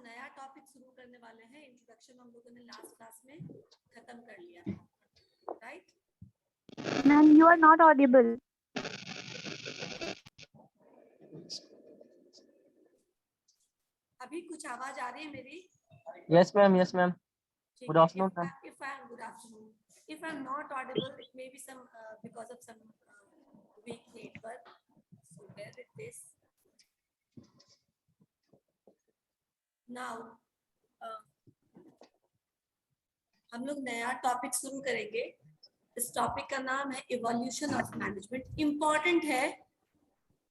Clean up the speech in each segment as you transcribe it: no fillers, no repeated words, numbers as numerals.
नया टॉपिक शुरू करने वाले हैं। इंट्रोडक्शन हम लोगों ने लास्ट क्लास में खत्म कर लिया था, right? Ma'am you are not audible. अभी कुछ आवाज आ रही है मेरी? Yes, ma'am. Yes, ma'am. Good afternoon, ma'am. If I am good afternoon. If I am not audible, it may be some because of some weak network. So bear with this. Now, हम लोग नया topic शुरू करेंगे। इस topic का नाम है evolution of management. Important है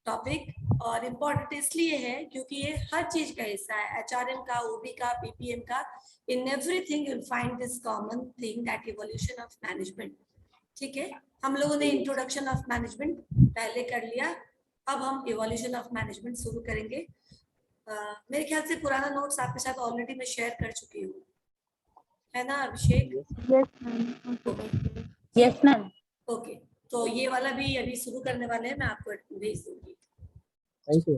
टॉपिक, और इम्पॉर्टेंट इसलिए है क्योंकि ये हर चीज का हिस्सा है, एचआरएम का, ओबी का, पीपीएम का। In everything you will find this common thing, that evolution of management. ठीक है, हम लोगों ने इंट्रोडक्शन ऑफ मैनेजमेंट पहले कर लिया, अब हम इवोल्यूशन ऑफ मैनेजमेंट शुरू करेंगे। मेरे ख्याल से पुराना नोट्स आपके साथ ऑलरेडी मैं शेयर कर चुकी हूँ, है ना अभिषेक? Yes ma'am. ओके, तो ये वाला भी अभी शुरू करने वाले हैं, मैं आपको भेज दूंगी। Thank you.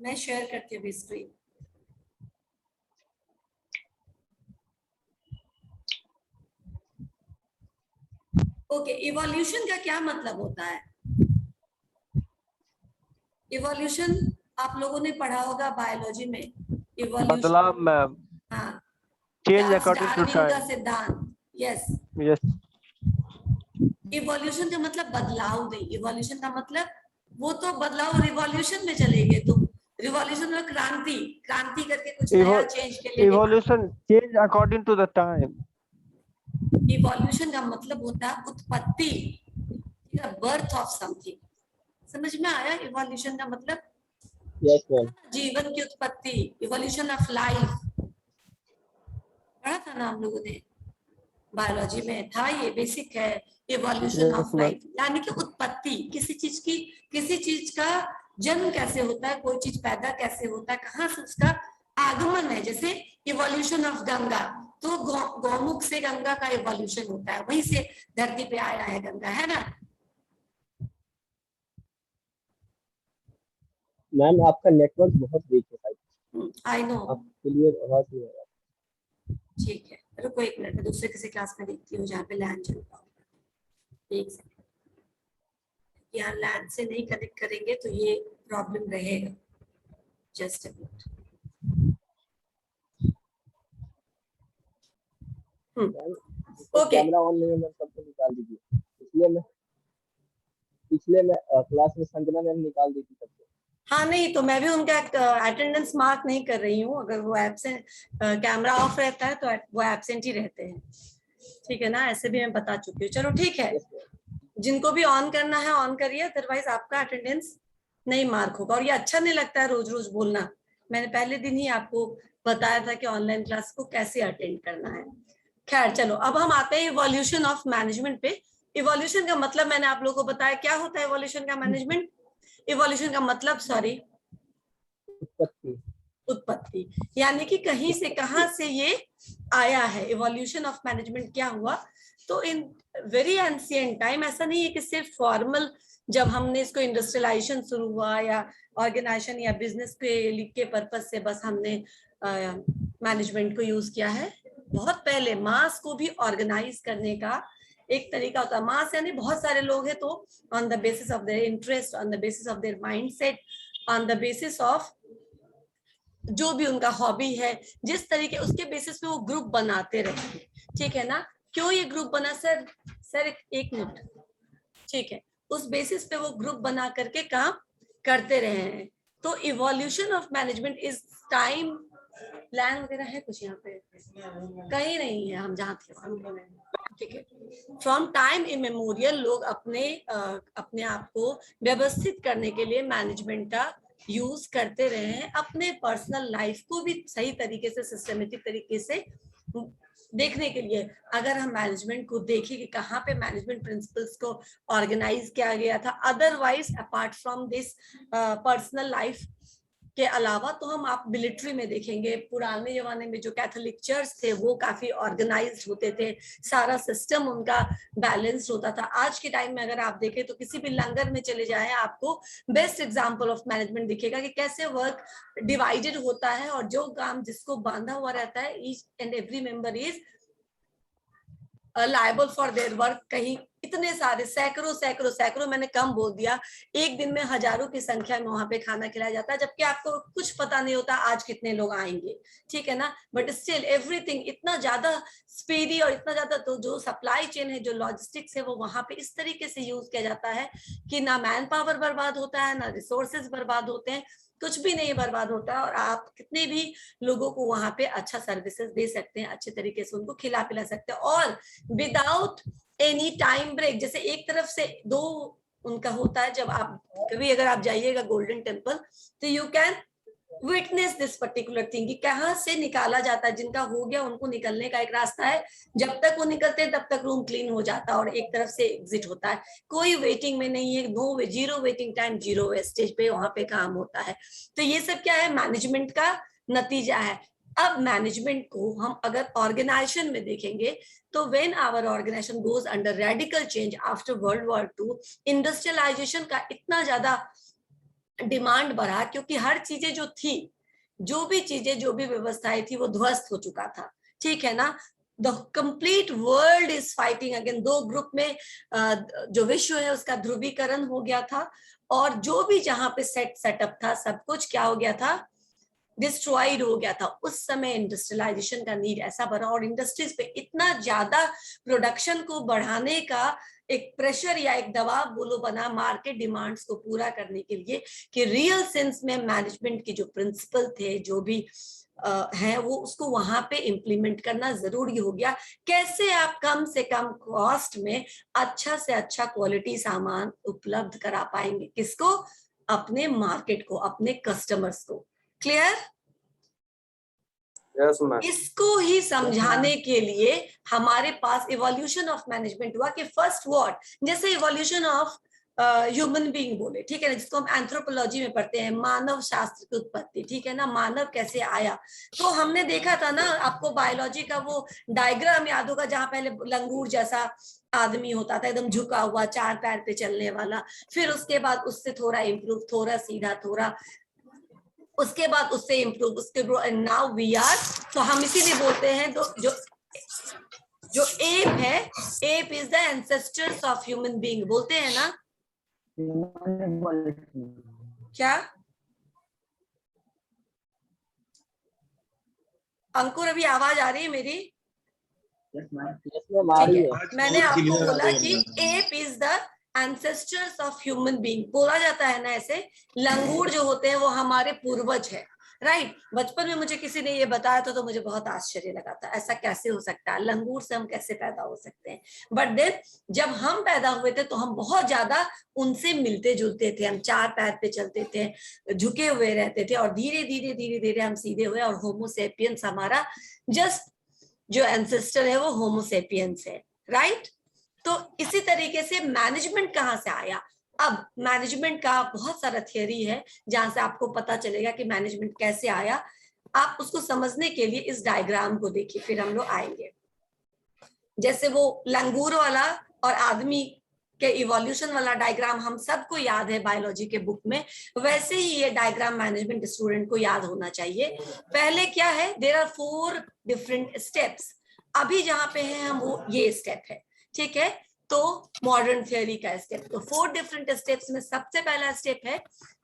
मैं शेयर करती हूँ स्क्रीन। ओके, इवोल्यूशन का क्या मतलब होता है? इवोल्यूशन आप लोगों ने पढ़ा होगा बायोलॉजी में। बदलाव मैम। हाँ, Change according to डार्विन का time. सिद्धांत। Yes, Yes. इवोल्यूशन का मतलब बदलाव नहीं। इवोल्यूशन का मतलब वो तो बदलाव रिवॉल्यूशन में चले गए तुम। रिवॉल्यूशन में क्रांति, क्रांति करके कुछ नया चेंज के लिए। Evolution change according to the time. Evolution का मतलब होता है उत्पत्ति, बर्थ ऑफ समथिंग। समझ में आया इवोल्यूशन का मतलब? Yes, ma'am. जीवन की उत्पत्ति, इवोल्यूशन ऑफ लाइफ पढ़ा था ना हम लोगों ने बायोलॉजी में, था ये बेसिक है। इवोल्यूशन ऑफ लाइफ यानी कि उत्पत्ति, किसी चीज का जन्म कैसे होता है, कोई चीज पैदा कैसे होता है, कहाँ से उसका आगमन है। जैसे इवोल्यूशन ऑफ गंगा, तो गौमुख से गंगा का इवोल्यूशन होता है, वहीं से धरती पे आया है गंगा, है ना? मैम आपका नेटवर्क बहुत वीक है भाई। I know. आप क्लियर आवाज नहीं आ रहा। ठीक है, रुको एक मिनट, दूसरे किसी क्लास में देखती हूँ जहाँ पे लैंड चलता होगा। एक सेकंड, यहाँ लैंड से नहीं कनेक्ट करेंगे तो ये प्रॉब्लम रहेगा। Just a minute. Okay, camera on नहीं है मैम, सबको निकाल दीजिए। पिछले में क्लास में संजना मैम निकाल दी थी सबको। हाँ नहीं तो मैं भी उनका अटेंडेंस मार्क नहीं कर रही हूँ। अगर वो एब्सेंट, कैमरा ऑफ रहता है तो वो एब्सेंट ही रहते हैं, ठीक है ना? ऐसे भी मैं बता चुकी हूँ। चलो ठीक है, जिनको भी ऑन करना है ऑन करिए, अदरवाइज आपका अटेंडेंस नहीं मार्क होगा। और ये अच्छा नहीं लगता है रोज रोज बोलना। मैंने पहले दिन ही आपको बताया था कि ऑनलाइन क्लास को कैसे अटेंड करना है। खैर चलो, अब हम आते हैं इवोल्यूशन ऑफ मैनेजमेंट पे। इवोल्यूशन का मतलब मैंने आप लोगों को बताया क्या होता है इवोल्यूशन का मैनेजमेंट। इवोल्यूशन का मतलब उत्पत्ति, यानी कि कहीं से कहां से ये आया है। इवोल्यूशन ऑफ मैनेजमेंट क्या हुआ? तो इन वेरी एंशिएंट टाइम, ऐसा नहीं है कि सिर्फ फॉर्मल जब हमने इसको इंडस्ट्रियलाइजेशन शुरू हुआ या ऑर्गेनाइजेशन या बिजनेस के पर्पज से बस हमने मैनेजमेंट को यूज किया है। बहुत पहले मास को भी ऑर्गेनाइज करने का एक तरीका होता है। मास यानी बहुत सारे लोग हैं, तो on the basis of their interest, on the basis of their mindset, on the basis of जो भी उनका हॉबी है, जिस तरीके उसके बेसिस पे वो ग्रुप बनाते रहे। ठीक है ना? क्यों ये ग्रुप बना सर? सर एक मिनट, ठीक है, उस बेसिस पे वो ग्रुप बना करके काम करते रहे हैं। तो evolution of management is time. Plan वगैरह है कुछ यहाँ पे? कहीं नहीं है, हम जहाँ थे। ठीक है, फ्रॉम टाइम इमेमोरियल लोग अपने आप को व्यवस्थित करने के लिए मैनेजमेंट का यूज करते रहे हैं, अपने पर्सनल लाइफ को भी सही तरीके से, सिस्टमेटिक तरीके से देखने के लिए। अगर हम मैनेजमेंट को देखें कि कहाँ पे मैनेजमेंट प्रिंसिपल्स को ऑर्गेनाइज किया गया था, otherwise apart from this personal life, के अलावा तो हम आप मिलिट्री में देखेंगे, पुराने जमाने में जो कैथोलिक चर्च थे वो काफी ऑर्गेनाइज्ड होते थे, सारा सिस्टम उनका बैलेंस्ड होता था। आज के टाइम में अगर आप देखें तो किसी भी लंगर में चले जाएं, आपको बेस्ट एग्जांपल ऑफ मैनेजमेंट दिखेगा कि कैसे वर्क डिवाइडेड होता है और जो काम जिसको बांधा हुआ रहता है, each and every member is liable for their work. कहीं इतने सारे सैकड़ों सैकड़ों सैकड़ों, मैंने कम बोल दिया, एक दिन में हजारों की संख्या में वहां पे खाना खिलाया जाता है, जबकि आपको कुछ पता नहीं होता आज कितने लोग आएंगे, ठीक है ना। बट स्टिल एवरीथिंग इतना ज्यादा स्पीडी और इतना ज्यादा, तो जो सप्लाई चेन है, जो लॉजिस्टिक्स है, वो वहां पे इस तरीके से यूज किया जाता है कि ना मैन पावर बर्बाद होता है, ना रिसोर्सेज बर्बाद होते हैं, कुछ भी नहीं बर्बाद होता, और आप कितने भी लोगों को वहां पे अच्छा सर्विसेज दे सकते हैं, अच्छे तरीके से उनको खिला पिला सकते हैं, और विदाउट एनी टाइम ब्रेक। जैसे एक तरफ से दो उनका होता है, जब आप कभी अगर आप जाइएगा गोल्डन टेम्पल तो you can witness this particular thing कि कहाँ से निकाला जाता है, जिनका हो गया उनको निकलने का एक रास्ता है, जब तक वो निकलते हैं तब तक रूम क्लीन हो जाता है और एक तरफ से एग्जिट होता है, कोई वेटिंग में नहीं है, no way, zero waiting time, zero wastage पे वहां पे काम होता है। तो ये सब क्या है, मैनेजमेंट का नतीजा है। अब मैनेजमेंट को हम अगर ऑर्गेनाइजेशन में देखेंगे तो when our organization goes under radical change after world war II, industrialization का इतना ज्यादा डिमांड बढ़ा, क्योंकि हर चीजें जो थी, जो भी चीजें, जो भी व्यवस्थाएं थी, वो ध्वस्त हो चुका था, ठीक है ना। The complete world is fighting again. दो ग्रुप में जो विश्व है उसका ध्रुवीकरण हो गया था, और जो भी जहां पे सेटअप था, सब कुछ क्या हो गया था, डिस्ट्रॉइड हो गया था। उस समय इंडस्ट्रियलाइजेशन का नीड ऐसा बढ़ा, और इंडस्ट्रीज पे इतना ज्यादा प्रोडक्शन को बढ़ाने का एक प्रेशर या एक दबाव बोलो बना मार्केट डिमांड्स को पूरा करने के लिए, कि रियल सेंस में मैनेजमेंट के जो प्रिंसिपल थे, जो भी है, वो उसको वहां पे इम्प्लीमेंट करना जरूरी हो गया। कैसे आप कम से कम कॉस्ट में अच्छा से अच्छा क्वालिटी सामान उपलब्ध करा पाएंगे, किसको, अपने मार्केट को, अपने कस्टमर्स को। क्लियर? Yes ma'am. इसको ही समझाने के लिए हमारे पास इवोल्यूशन ऑफ मैनेजमेंट हुआ, कि फर्स्ट व्हाट, जैसे इवोल्यूशन ऑफ ह्यूमन बीइंग बोले, ठीक है ना, जिसको हम एंथ्रोपोलॉजी में पढ़ते हैं, मानव शास्त्र की उत्पत्ति, ठीक है ना, मानव कैसे आया। तो हमने देखा था ना, आपको बायोलॉजी का वो डायग्राम याद होगा, जहां पहले लंगूर जैसा आदमी होता था, एकदम झुका हुआ, चार पैर पे चलने वाला, फिर उसके बाद उससे थोड़ा इम्प्रूव, थोड़ा सीधा, थोड़ा उसके बाद उससे इम्प्रूव, उसके नाउ वी आर। तो हम इसीलिए बोलते हैं, तो जो एप है, app is the ancestors of human being, बोलते हैं ना क्या? अंकुर, अभी आवाज आ रही है मेरी? ठीक है, मैंने आपको बोला कि app is the ancestors of human being, बोला जाता है ना ऐसे। लंगूर जो होते हैं वो हमारे पूर्वज है, राइट। बचपन में मुझे किसी ने ये बताया था तो मुझे बहुत आश्चर्य लगा था, ऐसा कैसे हो सकता है, लंगूर से हम कैसे पैदा हो सकते हैं। बट देन जब हम पैदा हुए थे तो हम बहुत ज्यादा उनसे मिलते जुलते थे, हम चार पैर पे चलते थे, झुके हुए रहते थे, और धीरे धीरे धीरे धीरे हम सीधे हुए, और होमोसेपियंस हमारा जस्ट जो एंसेस्टर है वो होमोसेपियंस है, राइट। तो इसी तरीके से मैनेजमेंट कहाँ से आया। अब मैनेजमेंट का बहुत सारा थियरी है जहां से आपको पता चलेगा कि मैनेजमेंट कैसे आया। आप उसको समझने के लिए इस डायग्राम को देखिए, फिर हम लोग आएंगे। जैसे वो लंगूर वाला और आदमी के इवोल्यूशन वाला डायग्राम हम सबको याद है बायोलॉजी के बुक में, वैसे ही ये डायग्राम मैनेजमेंट स्टूडेंट को याद होना चाहिए। पहले क्या है, देयर आर 4 डिफरेंट स्टेप्स। अभी जहां पे है हम, वो ये स्टेप है, ठीक है। तो मॉडर्न थियोरी का स्टेप, तो 4 डिफरेंट स्टेप्स में सबसे पहला स्टेप है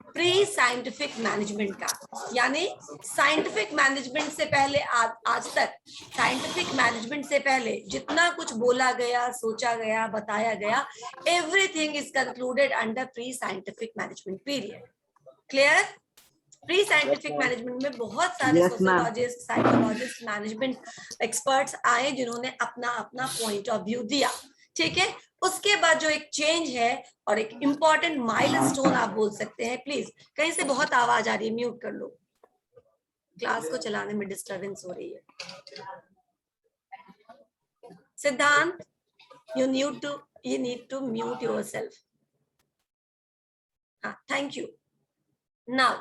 प्री साइंटिफिक मैनेजमेंट का, यानी साइंटिफिक मैनेजमेंट से पहले आज तक साइंटिफिक मैनेजमेंट से पहले जितना कुछ बोला गया, सोचा गया, बताया गया, everything is concluded under pre scientific management period. Clear? Pre scientific management में बहुत सारे सोशियोलॉजिस्ट, साइकोलॉजिस्ट, मैनेजमेंट एक्सपर्ट्स आए जिन्होंने अपना अपना पॉइंट ऑफ व्यू दिया, ठीक है। उसके बाद जो एक चेंज है और एक इंपॉर्टेंट माइलस्टोन आप बोल सकते हैं, प्लीज कहीं से बहुत आवाज आ रही है, म्यूट कर लो, क्लास को चलाने में डिस्टरबेंस हो रही है। सिद्धांत, you need to mute yourself. हाँ, thank you. Now,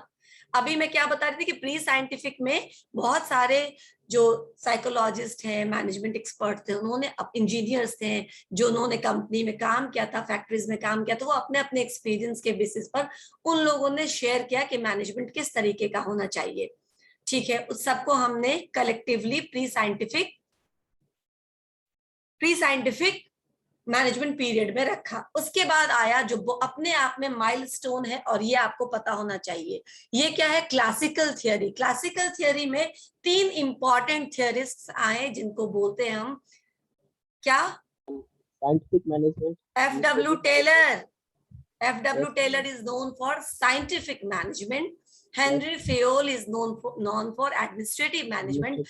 अभी मैं क्या बता रही थी कि प्री साइंटिफिक में बहुत सारे जो साइकोलॉजिस्ट हैं, मैनेजमेंट एक्सपर्ट थे, उन्होंने इंजीनियर्स थे जो उन्होंने कंपनी में काम किया था, फैक्ट्रीज में काम किया था, वो अपने अपने एक्सपीरियंस के बेसिस पर उन लोगों ने शेयर किया कि मैनेजमेंट किस तरीके का होना चाहिए। ठीक है, उस सबको हमने collectively pre scientific management period में रखा। उसके बाद आया जो अपने आप में माइलस्टोन है, और ये आपको पता होना चाहिए, ये क्या है? Classical theory. क्लासिकल थियरी में 3 इंपॉर्टेंट थियरिस्ट्स आए जिनको बोलते हैं हम क्या? Scientific management. F.W. Taylor. F.W. Taylor is known for scientific management. Henry Fayol is known for administrative management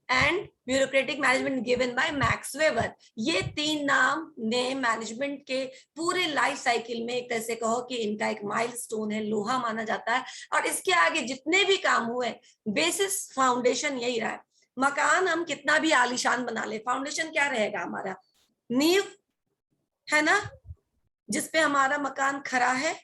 and bureaucratic management given by Max Weber. ये 3 नाम ने मैनेजमेंट के पूरे लाइफ साइकिल में एक तरह से कहो कि इनका एक माइलस्टोन है, लोहा माना जाता है। और इसके आगे जितने भी काम हुए, बेसिस फाउंडेशन यही रहा है। मकान हम कितना भी आलीशान बना ले, फाउंडेशन क्या रहेगा? हमारा नींव है ना, जिसपे हमारा मकान खड़ा है।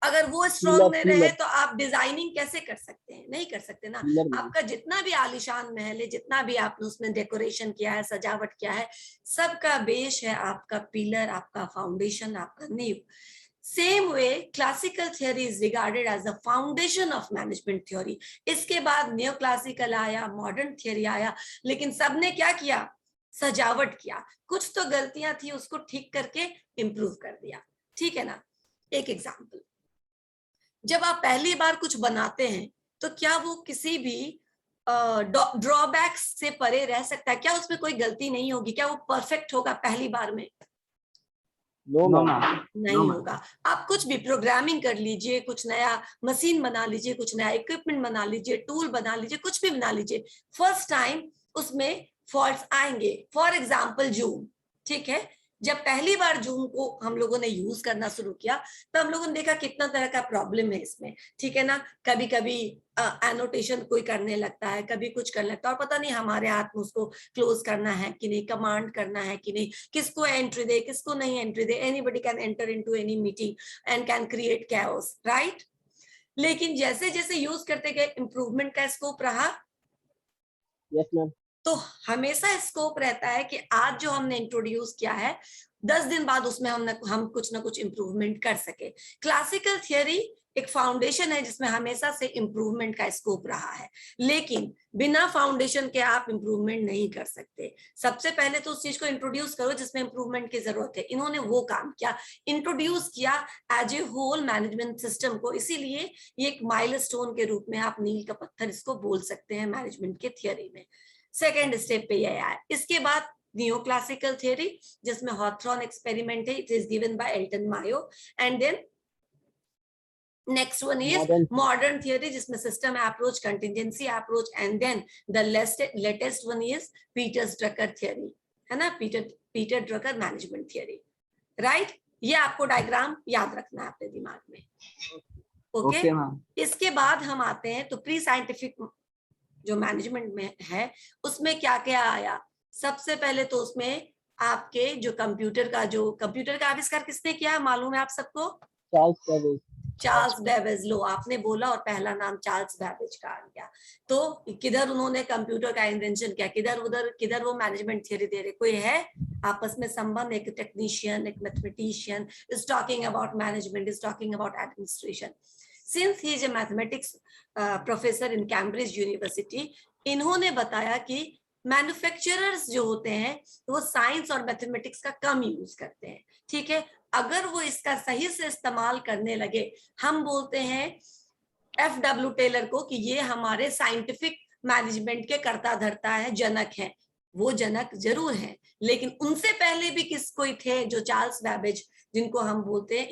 अगर वो स्ट्रॉन्ग नहीं रहे तो आप डिजाइनिंग कैसे कर सकते हैं? नहीं कर सकते ना। आपका जितना भी आलीशान महल है, जितना भी आपने उसमें डेकोरेशन किया है, सजावट किया है, सबका बेस है आपका पिलर, आपका फाउंडेशन, आपका नींव। Same way classical theory is regarded as the foundation of management theory. इसके बाद न्यू क्लासिकल आया, मॉडर्न थियोरी आया, लेकिन सबने क्या किया? सजावट किया। कुछ तो गलतियां थी, उसको ठीक करके इंप्रूव कर दिया। ठीक है ना। एक एग्जांपल, जब आप पहली बार कुछ बनाते हैं तो क्या वो किसी भी ड्रॉबैक्स से परे रह सकता है? क्या उसमें कोई गलती नहीं होगी? क्या वो परफेक्ट होगा पहली बार में? नहीं होगा। आप कुछ भी प्रोग्रामिंग कर लीजिए, कुछ नया मशीन बना लीजिए, कुछ नया इक्विपमेंट बना लीजिए, टूल बना लीजिए, कुछ भी बना लीजिए, फर्स्ट टाइम उसमें फॉल्ट्स आएंगे। For example zoom. ठीक है, जब पहली बार जूम को हम लोगों ने यूज करना शुरू किया तो हम लोगों ने देखा कितना तरह का प्रॉब्लम है इसमें। ठीक है ना, कभी कभी एनोटेशन कोई करने लगता है, कभी कुछ करने लगता है, और पता नहीं हमारे हाथ में उसको क्लोज करना है कि नहीं, कमांड करना है कि नहीं, किसको एंट्री दे, किसको नहीं entry they. Anybody can enter into any meeting and can create chaos, right. लेकिन जैसे जैसे यूज करते गए, इंप्रूवमेंट का स्कोप रहा। Yes ma'am. तो हमेशा स्कोप रहता है कि आज जो हमने इंट्रोड्यूस किया है, 10 दिन बाद उसमें हम कुछ ना कुछ इंप्रूवमेंट कर सके। क्लासिकल थियरी एक फाउंडेशन है जिसमें हमेशा से इंप्रूवमेंट का स्कोप रहा है, लेकिन बिना फाउंडेशन के आप इंप्रूवमेंट नहीं कर सकते। सबसे पहले तो उस चीज को इंट्रोड्यूस करो जिसमें इंप्रूवमेंट की जरूरत है। इन्होंने वो काम किया, इंट्रोड्यूस किया as a whole management system को। इसीलिए ये एक माइलस्टोन के रूप में आप मील का पत्थर इसको बोल सकते हैं मैनेजमेंट के थियरी में। सेकेंड स्टेप पे ये आया। इसके बाद नियो क्लासिकल थियरी, जिसमें हॉथरॉन एक्सपेरिमेंट है, it is given by Elton Mayo. And then next one is modern theory, जिसमें system approach, contingency approach, and then the latest one is Peter Drucker theory, है ना, Peter Drucker management theory, right? ये आपको diagram याद रखना है अपने दिमाग में। Okay ma'am. इसके बाद हम आते हैं तो प्री साइंटिफिक जो मैनेजमेंट में है उसमें क्या क्या आया। सबसे पहले तो उसमें आपके जो कंप्यूटर का आविष्कार किसने किया मालूम है आप सबको? Charles Babbage. लो, आपने बोला और पहला नाम चार्ल्स बेबेज का आ गया। तो किधर उन्होंने कंप्यूटर का इन्वेंशन किया, किधर वो मैनेजमेंट थियरी दे रहे? कोई है आपस में संबंध? एक टेक्नीशियन, एक mathematician is talking about management, is talking about administration. Since he is a mathematics professor in Cambridge university, इन्होंने बताया कि मैन्युफैक्चरर्स जो होते हैं वो साइंस और मैथमेटिक्स का कम यूज करते हैं। ठीक है, अगर वो इसका सही से इस्तेमाल करने लगे, हम बोलते हैं F.W. टेलर को कि ये हमारे साइंटिफिक मैनेजमेंट के कर्ता धर्ता है, जनक है। वो जनक जरूर है, लेकिन उनसे पहले भी कोई थे जो चार्ल्स बेबेज, जिनको हम बोलते हैं,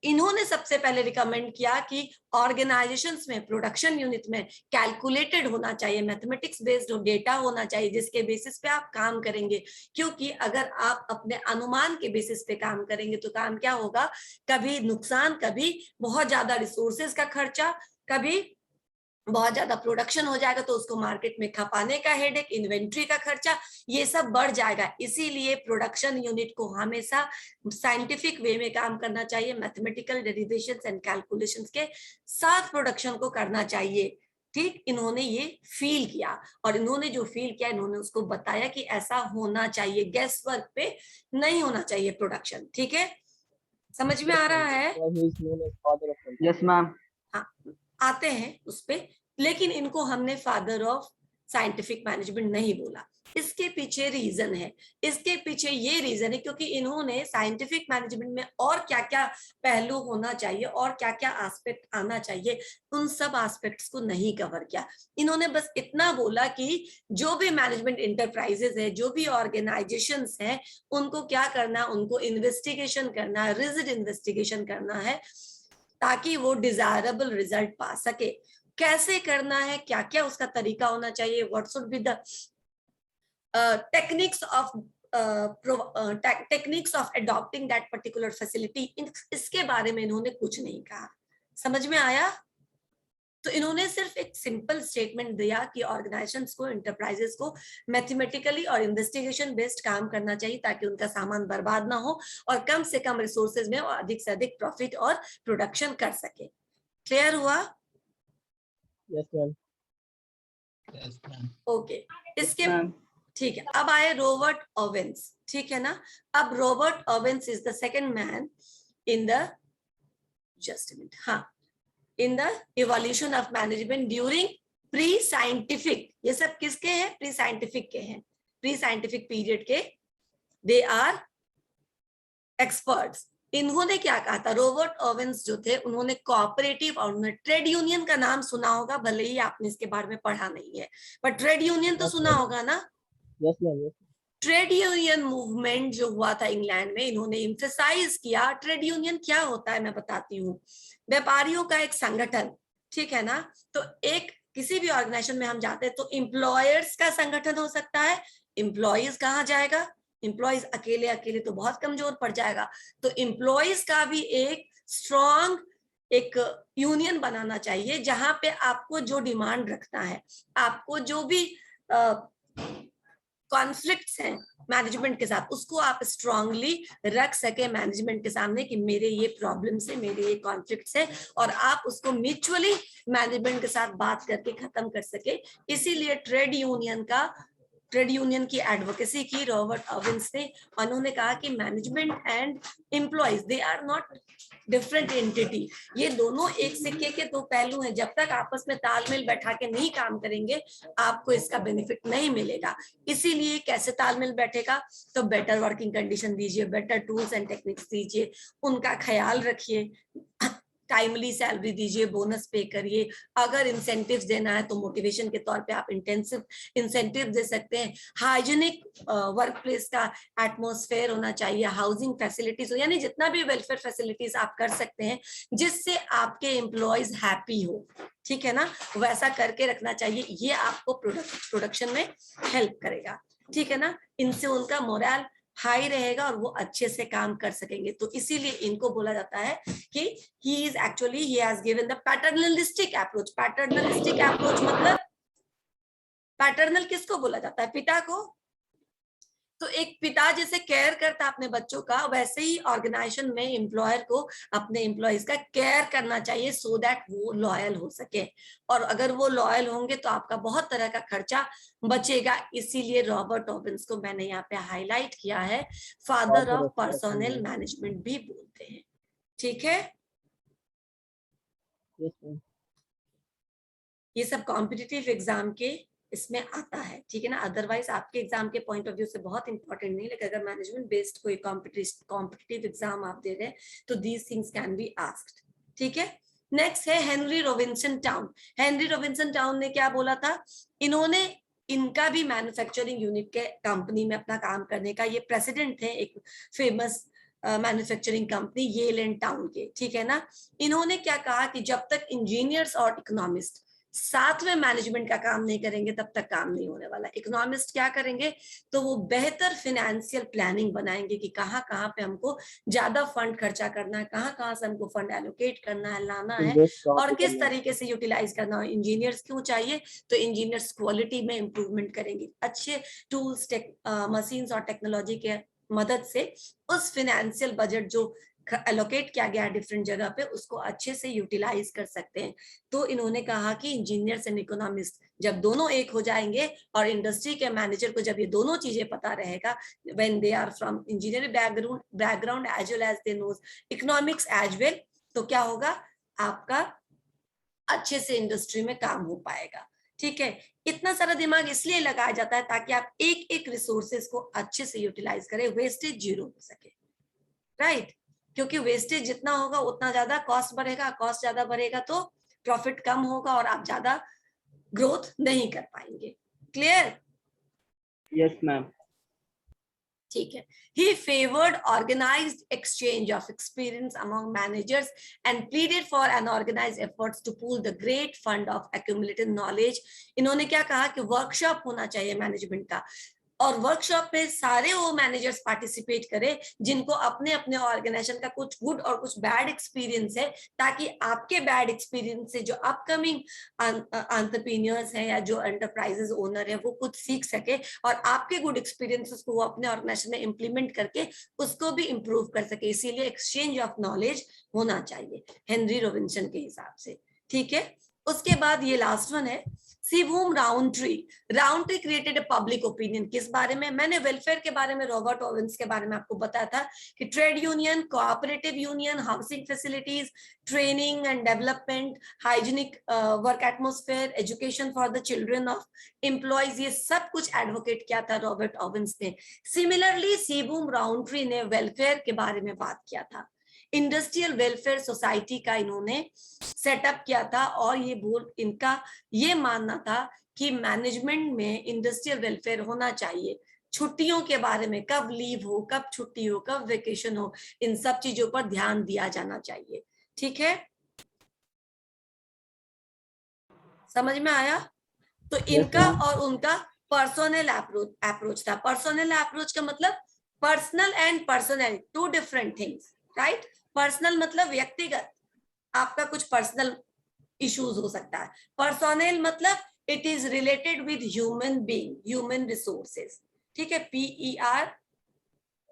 इन्होंने सबसे पहले रिकमेंड किया कि ऑर्गेनाइजेशंस में, प्रोडक्शन यूनिट में कैलकुलेटेड होना चाहिए, मैथमेटिक्स बेस्ड डेटा होना चाहिए, जिसके बेसिस पे आप काम करेंगे। क्योंकि अगर आप अपने अनुमान के बेसिस पे काम करेंगे तो काम क्या होगा? कभी नुकसान, कभी बहुत ज्यादा रिसोर्सेज का खर्चा, कभी बहुत ज्यादा प्रोडक्शन हो जाएगा तो उसको मार्केट में खपाने का हेडेक, इन्वेंट्री का खर्चा, ये सब बढ़ जाएगा। इसीलिए प्रोडक्शन यूनिट को हमेशा साइंटिफिक वे में काम करना चाहिए, मैथमेटिकल डेरिवेशंस एंड कैलकुलेशंस के साथ प्रोडक्शन को करना चाहिए। ठीक, इन्होंने ये फील किया और इन्होंने जो फील किया इन्होंने उसको बताया कि ऐसा होना चाहिए, गैस वर्क पे नहीं होना चाहिए प्रोडक्शन। ठीक है, समझ में आ रहा है? He is known as father of control. Yes, ma'am. हाँ, आते हैं उस पे, लेकिन इनको हमने फादर ऑफ साइंटिफिक मैनेजमेंट नहीं बोला। इसके पीछे रीजन है, इसके पीछे ये रीजन है क्योंकि इन्होंने साइंटिफिक मैनेजमेंट में और क्या क्या पहलू होना चाहिए और क्या क्या एस्पेक्ट आना चाहिए, उन सब एस्पेक्ट्स को नहीं कवर किया। इन्होंने बस इतना बोला कि जो भी मैनेजमेंट इंटरप्राइजेस है, जो भी ऑर्गेनाइजेशंस हैं, उनको क्या करना, उनको इन्वेस्टिगेशन करना है, रिजिड इन्वेस्टिगेशन करना है ताकि वो डिजायरेबल रिजल्ट पा सके। कैसे करना है, क्या क्या उसका तरीका होना चाहिए, what should be the techniques of adopting that particular facility, इसके बारे में इन्होंने कुछ नहीं कहा। समझ में आया? तो इन्होंने सिर्फ एक सिंपल स्टेटमेंट दिया कि ऑर्गेनाइजेशंस को, इंटरप्राइजेस को मैथमेटिकली और इन्वेस्टिगेशन बेस्ड काम करना चाहिए ताकि उनका सामान बर्बाद ना हो और कम से कम रिसोर्सेज में अधिक से अधिक प्रॉफिट और प्रोडक्शन कर सके। क्लियर हुआ? Yes, ma'am. ओके, इसके ठीक है। अब आए रॉबर्ट ओवेंस, ठीक है ना। अब Robert Owens is the second man in the, just a minute, हाँ, in the evolution of management during pre scientific. ये सब किसके हैं? प्री साइंटिफिक के हैं, प्री साइंटिफिक पीरियड के। They are experts. इन्होंने क्या कहा था? रॉबर्ट ओवेंस जो थे उन्होंने कोऑपरेटिव और उन्होंने ट्रेड यूनियन का नाम सुना होगा, भले ही आपने इसके बारे में पढ़ा नहीं है, पर ट्रेड यूनियन तो सुना होगा ना। Yes, ma'am. Yes. Trade union movement जो हुआ था इंग्लैंड में, इन्होंने एम्फसाइज किया। ट्रेड यूनियन क्या होता है मैं बताती हूँ। व्यापारियों का एक संगठन, ठीक है ना। तो एक किसी भी ऑर्गेनाइजेशन में हम जाते हैं तो एम्प्लॉयर्स का संगठन हो सकता है। एम्प्लॉयज कहाँ जाएगा? एम्प्लॉयज अकेले अकेले तो बहुत कमजोर पड़ जाएगा। तो एम्प्लॉयज का भी एक स्ट्रॉन्ग एक यूनियन बनाना चाहिए जहां पे आपको जो डिमांड रखना है, आपको जो भी कॉन्फ्लिक्ट्स हैं मैनेजमेंट के साथ, उसको आप स्ट्रांगली रख सके मैनेजमेंट के सामने कि मेरे ये प्रॉब्लम्स है, मेरे ये कॉन्फ्लिक्ट्स है, और आप उसको म्यूचुअली मैनेजमेंट के साथ बात करके खत्म कर सके। इसीलिए ट्रेड यूनियन की एडवोकेसी की रॉबर्ट ओवेंस ने। उन्होंने कहा कि management and employees they are not different entity, ये दोनों एक सिक्के के दो पहलू हैं। जब तक आपस में तालमेल बैठा के नहीं काम करेंगे आपको इसका बेनिफिट नहीं मिलेगा। इसीलिए कैसे तालमेल बैठेगा? तो बेटर वर्किंग कंडीशन दीजिए, बेटर टूल्स एंड टेक्निक्स दीजिए, उनका ख्याल रखिए, टाइमली सैलरी दीजिए, बोनस पे करिए। अगर इंसेंटिव्स देना है तो मोटिवेशन के तौर पे आप इंटेंसिव इंसेंटिव दे सकते हैं। हाइजीनिक वर्क प्लेस का एटमॉस्फेयर होना चाहिए, हाउसिंग फैसिलिटीज हो, यानी जितना भी वेलफेयर फैसिलिटीज आप कर सकते हैं जिससे आपके एम्प्लॉयज हैप्पी हो, ठीक है ना, वैसा करके रखना चाहिए। ये आपको प्रोडक्शन में हेल्प करेगा, ठीक है ना। इनसे उनका मोरल हाई रहेगा और वो अच्छे से काम कर सकेंगे। तो इसीलिए इनको बोला जाता है कि he has given the paternalistic approach। Paternalistic approach मतलब पैटर्नल किसको बोला जाता है? पिता को। तो एक पिता जैसे केयर करता है अपने बच्चों का, वैसे ही ऑर्गेनाइजेशन में एम्प्लॉयर को अपने एम्प्लॉयज का केयर करना चाहिए सो दैट वो लॉयल हो सके। और अगर वो लॉयल होंगे तो आपका बहुत तरह का खर्चा बचेगा। इसीलिए रॉबर्ट ओवेंस को मैंने यहाँ पे हाईलाइट किया है, फादर ऑफ पर्सनल मैनेजमेंट भी बोलते हैं, ठीक है। Yes, ma'am. ये सब कॉम्पिटिटिव एग्जाम के इसमें आता है, ठीक है ना। अदरवाइज आपके एग्जाम के पॉइंट ऑफ व्यू से बहुत इंपॉर्टेंट नहीं, लेकिन अगर मैनेजमेंट बेस्ड कोई कॉम्पिटिटिव एग्जाम आप दे रहे हैं तो these things can be asked, ठीक है। नेक्स्ट है Henry Robinson town. Henry Robinson town ने क्या बोला था? इन्होंने, इनका भी मैन्युफैक्चरिंग यूनिट के कंपनी में अपना काम करने का, ये प्रेसिडेंट थे एक famous manufacturing company Yale and Towne के, ठीक है ना। इन्होंने क्या कहा कि जब तक इंजीनियर्स और इकोनॉमिस्ट साथ में मैनेजमेंट का काम नहीं करेंगे तब तक काम नहीं होने वाला। इकोनॉमिस्ट क्या करेंगे, तो वो बेहतर फिनेंशियल प्लानिंग बनाएंगे कि कहाँ कहाँ पे हमको ज्यादा फंड खर्चा करना है, कहाँ कहाँ से हमको फंड एलोकेट करना है, लाना है, और किस तरीके से यूटिलाइज करना है। इंजीनियर्स क्यों चाहिए, तो इंजीनियर्स क्वालिटी में इंप्रूवमेंट करेंगे, अच्छे टूल्स मशीन्स और टेक्नोलॉजी के मदद से उस फिनेंशियल बजट जो एलोकेट किया गया है डिफरेंट जगह पे, उसको अच्छे से यूटिलाइज कर सकते हैं। तो इन्होंने कहा कि इंजीनियर्स एंड इकोनॉमिस्ट जब दोनों एक हो जाएंगे, और इंडस्ट्री के मैनेजर को जब ये दोनों चीजें पता रहेगा, when they are from engineering background as well as they knows economics as well, तो क्या होगा, आपका अच्छे से इंडस्ट्री में काम हो पाएगा। ठीक है, इतना सारा दिमाग इसलिए लगाया जाता है ताकि आप एक एक रिसोर्सेज को अच्छे से यूटिलाइज करें, वेस्टेज जीरो हो सके, राइट। क्योंकि वेस्टेज जितना होगा उतना ज्यादा कॉस्ट बढ़ेगा, कॉस्ट ज्यादा बढ़ेगा तो प्रॉफिट कम होगा और आप ज्यादा ग्रोथ नहीं कर पाएंगे। क्लियर? Yes ma'am. ठीक है। He favored organized exchange of experience among managers and pleaded for unorganized efforts to pool the great fund of accumulated knowledge. इन्होंने क्या कहा कि वर्कशॉप होना चाहिए मैनेजमेंट का, और वर्कशॉप में सारे वो मैनेजर्स पार्टिसिपेट करें जिनको अपने अपने ऑर्गेनाइजेशन का कुछ गुड और कुछ बैड एक्सपीरियंस है, ताकि आपके बैड एक्सपीरियंस से जो अपकमिंग एंटरप्रेन्योर्स हैं या जो एंटरप्राइजेस ओनर है वो कुछ सीख सके, और आपके गुड एक्सपीरियंसेस को वो अपने ऑर्गेनाइजेशन में इंप्लीमेंट करके उसको भी इंप्रूव कर सके। इसीलिए एक्सचेंज ऑफ नॉलेज होना चाहिए हेनरी रॉबिन्सन के हिसाब से। ठीक है, उसके बाद ये लास्ट वन है सीबूम राउंडट्री। राउंडट्री क्रिएटेड ए पब्लिक ओपिनियन। किस बारे में? मैंने वेलफेयर के बारे में, रॉबर्ट ओवेंस के बारे में आपको बताया था कि trade union, cooperative union, housing facilities, training and development, hygienic work atmosphere, education for the children of employees, ये सब कुछ एडवोकेट किया था रॉबर्ट ओवेंस ने। सिमिलरली सीबूम राउंडट्री ने वेलफेयर के बारे में बात किया था। इंडस्ट्रियल वेलफेयर सोसाइटी का इन्होंने सेटअप किया था, और इनका ये मानना था कि मैनेजमेंट में इंडस्ट्रियल वेलफेयर होना चाहिए। छुट्टियों के बारे में, कब लीव हो, कब छुट्टी हो, कब वेकेशन हो, इन सब चीजों पर ध्यान दिया जाना चाहिए। ठीक है, समझ में आया? तो इनका और उनका पर्सनल अप्रोच था। पर्सनल अप्रोच का मतलब personal and personnel, two different things, right. Personal मतलब व्यक्तिगत, आपका कुछ पर्सनल इश्यूज हो सकता है। पर्सनल मतलब it is related with human being, human resources. ठीक है,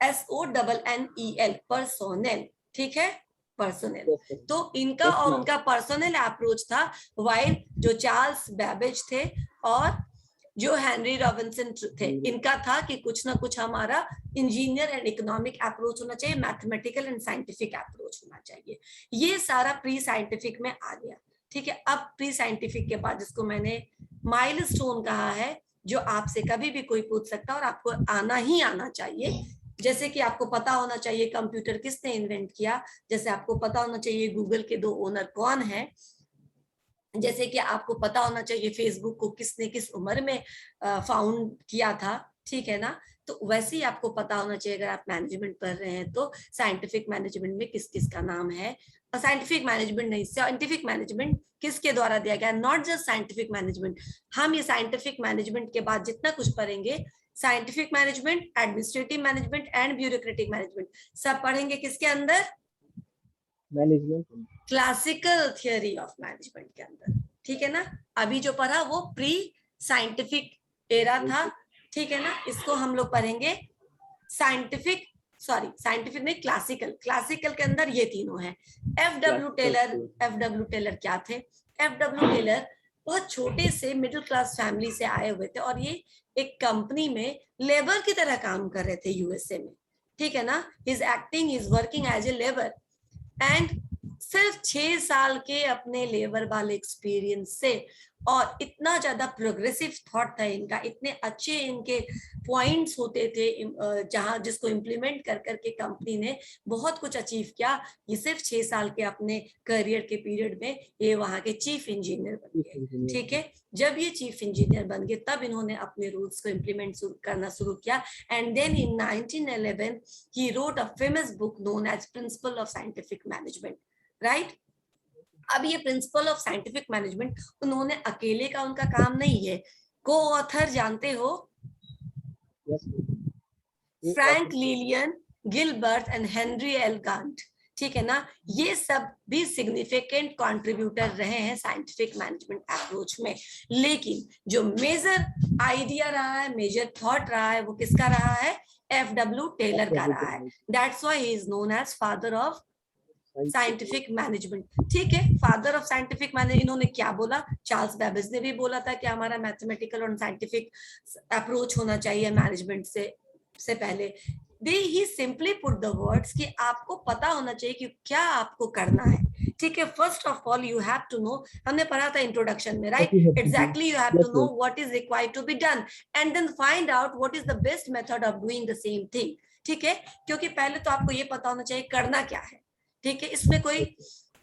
PERSONNEL, पर्सोनल। ठीक है, पर्सनल। तो इनका और उनका पर्सनल अप्रोच था, वाइल जो चार्ल्स बैबेज थे और जो हेनरी रॉबिन्सन थे, इनका था कि कुछ ना कुछ हमारा इंजीनियर एंड इकोनॉमिक अप्रोच होना चाहिए, मैथमेटिकल एंड साइंटिफिक अप्रोच होना चाहिए। ये सारा प्री साइंटिफिक में आ गया। ठीक है, अब प्री साइंटिफिक के बाद जिसको मैंने माइलस्टोन कहा है, जो आपसे कभी भी कोई पूछ सकता है और आपको आना ही आना चाहिए। जैसे कि आपको पता होना चाहिए कंप्यूटर किसने इन्वेंट किया, जैसे आपको पता होना चाहिए गूगल के 2 ओनर कौन है, जैसे कि आपको पता होना चाहिए फेसबुक को किसने किस उम्र में फाउंड किया था। ठीक है ना, तो वैसे ही आपको पता होना चाहिए अगर आप मैनेजमेंट पढ़ रहे हैं तो साइंटिफिक मैनेजमेंट में किस किस का नाम है। और साइंटिफिक मैनेजमेंट नहीं, साइंटिफिक मैनेजमेंट किसके द्वारा दिया गया, नॉट जस्ट साइंटिफिक मैनेजमेंट। हम ये साइंटिफिक मैनेजमेंट के बाद जितना कुछ पढ़ेंगे, scientific management, administrative management and bureaucratic management, सब पढ़ेंगे किसके अंदर, management, classical theory of management के अंदर। ठीक है ना, अभी जो पढ़ा वो प्री साइंटिफिक एरा था। ठीक है ना, इसको हम लोग पढ़ेंगे साइंटिफिक नहीं, क्लासिकल के अंदर ये तीनों है। FW टेलर क्या थे? FW टेलर बहुत छोटे से मिडिल क्लास फैमिली से आए हुए थे, और ये एक कंपनी में लेबर की तरह काम कर रहे थे यूएसए में। ठीक है ना, is working as a labour, and सिर्फ 6 साल के अपने लेबर वाले एक्सपीरियंस से, और इतना ज्यादा प्रोग्रेसिव थॉट था इनका, इतने अच्छे इनके पॉइंट्स होते थे जहां जिसको इम्प्लीमेंट कर करके कंपनी ने बहुत कुछ अचीव किया। ये सिर्फ 6 साल के अपने करियर के पीरियड में ये वहां के चीफ इंजीनियर बन गए। ठीक है, जब ये चीफ इंजीनियर बन गए तब इन्होंने अपने रूल्स को इम्प्लीमेंट करना शुरू किया, and then in 1911 he wrote a famous book known as principle of scientific management, right. अब ये प्रिंसिपल ऑफ साइंटिफिक मैनेजमेंट उन्होंने अकेले का उनका काम नहीं है, को ऑथर जानते हो? Yes, ma'am. Frank Lillian, Gilbert and Henry L Gantt, ठीक है ना, ये सब भी सिग्निफिकेंट कंट्रीब्यूटर रहे हैं साइंटिफिक मैनेजमेंट अप्रोच में। लेकिन जो मेजर आइडिया रहा है, मेजर थॉट रहा है, वो किसका रहा है? एफ.डब्ल्यू. टेलर का रहा है। That's why he is known as father of scientific management. ठीक है, फादर ऑफ साइंटिफिक मैनेजमेंट इन्होंने क्या बोला? चार्ल्स बेबेज ने भी बोला था कि हमारा मैथमेटिकल और साइंटिफिक अप्रोच होना चाहिए मैनेजमेंट से पहले। ही सिंपली पुट द वर्ड्स कि आपको पता होना चाहिए कि क्या आपको करना है। ठीक है, first of all you have to know, हमने पढ़ा था इंट्रोडक्शन में, right? Exactly, you have to know what is required to be done and then find out what is the best method of doing the same thing. ठीक है, क्योंकि पहले तो आपको ये पता होना चाहिए करना क्या है। ठीक है, इसमें कोई